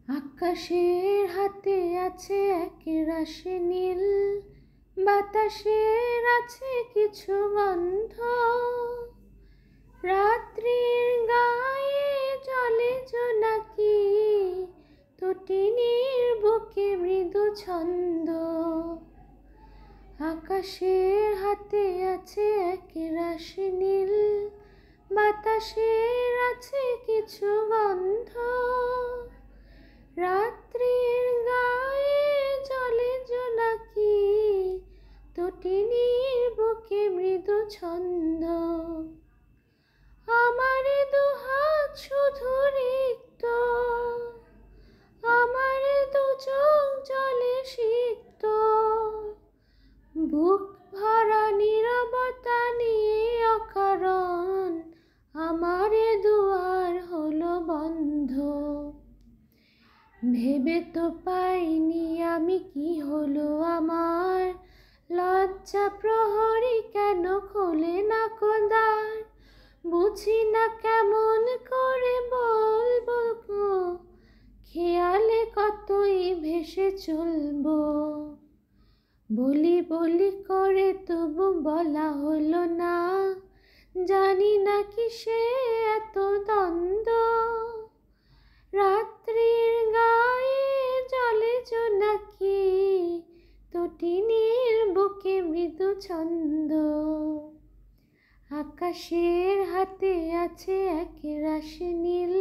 আকাশের হাতে আছে এক রাশি নীল, বাতাসের আছে কিছু গন্ধ। রাত্রির গায়ে জলে জোনাকি, তটিনীর বুকে মৃদু ছন্দ। আকাশের হাতে আছে এক রাশি নীল, বাতাসের আছে কিছু গন্ধ। রাত্রির গায়ে জলে জোনাকি, তটিনীর বুকে মৃদু ছন্দ। আমার দুহাত শুধু রিক্ত, আমার দু চোখ জলে সিক্ত। বুক ভরা নীরবতা নিয়ে অকারণ আমার দুয়ার হলো বন্ধ। ভেবে তো পাইনি আমি কি হলো আমার, লজ্জা প্রহরী কেন খোলে না দ্বার। বুঝি না কেমন করে বলবো গো, খেয়ালে কতই ভেসে চলবো। বলি বলি করে তবু বলা হলো না, জানি না কিসে এত দ্বন্দ্ব। রাত্রির গায়ে জলে জোনাকি, তটিনীর বুকে মৃদু ছন্দ। আকাশের হাতে আছে এক রাশি নীল।